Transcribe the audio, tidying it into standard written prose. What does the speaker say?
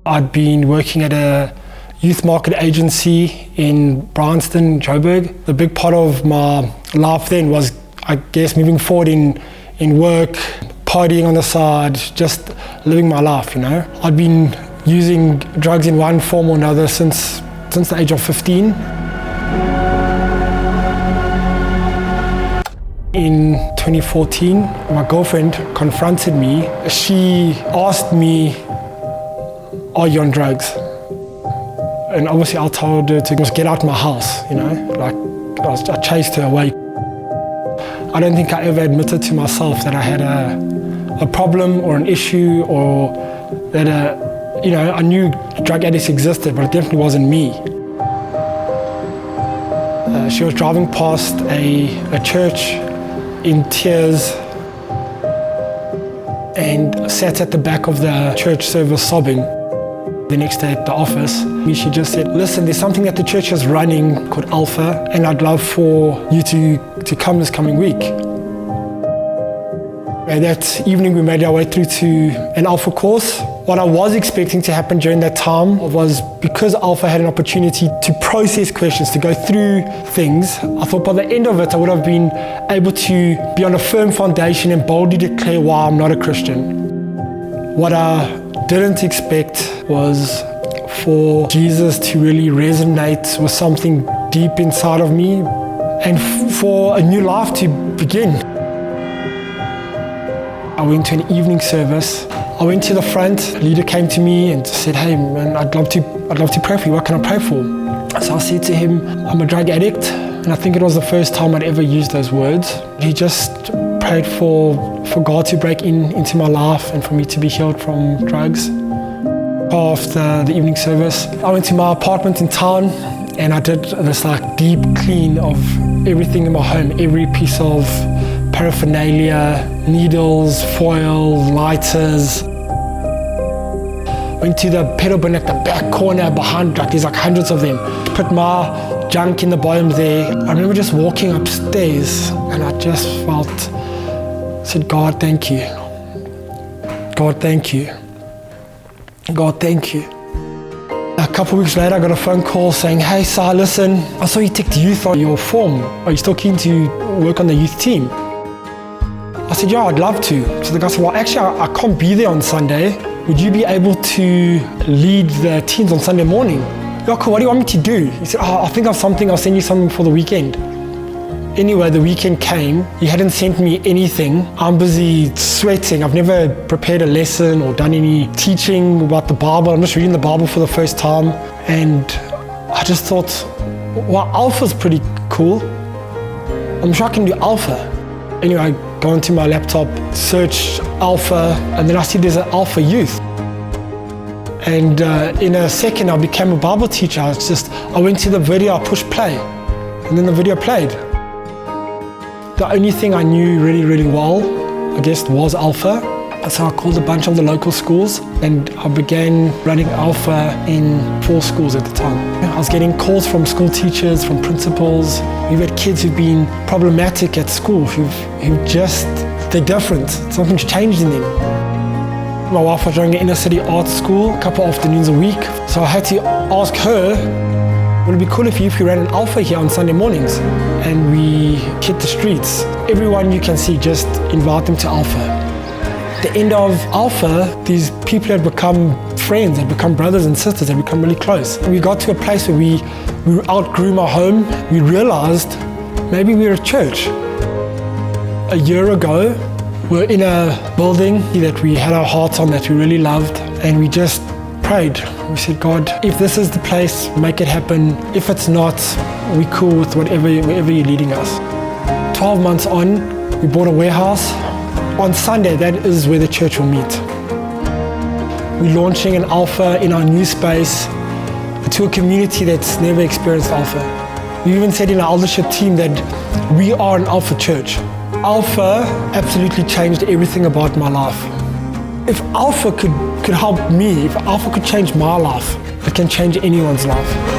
I'd been working at a youth market agency in Bryanston, Johannesburg. The big part of my life then was, I guess, moving forward in work, partying on the side, just living my life, you know. I'd been using drugs in one form or another since the age of 15. In 2014, my girlfriend confronted me. She asked me, "Are you on drugs?" And obviously I told her to just get out of my house, you know, like I chased her away. I don't think I ever admitted to myself that I had a problem or an issue, or that I knew drug addicts existed, but it definitely wasn't me. She was driving past a church in tears and sat at the back of the church service sobbing. The next day at the office, she just said, "Listen, there's something that the church is running called Alpha, and I'd love for you to come this coming week." And that evening we made our way through to an Alpha course. What I was expecting to happen during that time was, because Alpha had an opportunity to process questions, to go through things, I thought by the end of it I would have been able to be on a firm foundation and boldly declare why I'm not a Christian. What I didn't expect was for Jesus to really resonate with something deep inside of me, and for a new life to begin. I went to an evening service. I went to the front. A leader came to me and said, "Hey man, I'd love to pray for you. What can I pray for?" So I said to him, "I'm a drug addict." And I think it was the first time I'd ever used those words. He just prayed for God to break into my life and for me to be healed from drugs. After the evening service, I went to my apartment in town and I did this deep clean of everything in my home, every piece of paraphernalia, needles, foil, lighters. Went to the pedal bin at the back corner behind, there's hundreds of them. Put my junk in the bottom there. I remember just walking upstairs and I just said, "God, thank you. God, thank you. God, thank you." A couple of weeks later, I got a phone call saying, "Hey, Sa, listen, I saw you ticked youth on your form. Are you still keen to work on the youth team?" I said, "Yeah, I'd love to." So the guy said, "Well, actually, I can't be there on Sunday. Would you be able to lead the teams on Sunday morning?" "Yeah, cool, what do you want me to do?" He said, "I think of something, I'll send you something for the weekend." Anyway, the weekend came. He hadn't sent me anything. I'm busy sweating. I've never prepared a lesson or done any teaching about the Bible. I'm just reading the Bible for the first time. And I just thought, wow, Alpha's pretty cool. I'm sure I can do Alpha. Anyway, I go onto my laptop, search Alpha, and then I see there's an Alpha Youth. And in a second, I became a Bible teacher. I went to the video, I pushed play, and then the video played. The only thing I knew really, really well, I guess, was Alpha. So I called a bunch of the local schools and I began running Alpha in 4 schools at the time. I was getting calls from school teachers, from principals. We've had kids who've been problematic at school, they're different. Something's changed in them. My wife was running an inner city art school a couple afternoons a week. So I had to ask her, would it be cool if we ran an Alpha here on Sunday mornings? And we hit the streets. Everyone you can see, just invite them to Alpha. At the end of Alpha, these people had become friends, had become brothers and sisters, had become really close. And we got to a place where we outgrew my home. We realized maybe we're a church. A year ago, we're in a building that we had our hearts on, that we really loved, and we just prayed. We said, "God, if this is the place, make it happen. If it's not, we're cool with wherever you're leading us." 12 months on, we bought a warehouse. On Sunday, that is where the church will meet. We're launching an Alpha in our new space to a community that's never experienced Alpha. We even said in our eldership team that we are an Alpha church. Alpha absolutely changed everything about my life. If Alpha could help me, if Alpha could change my life, it can change anyone's life.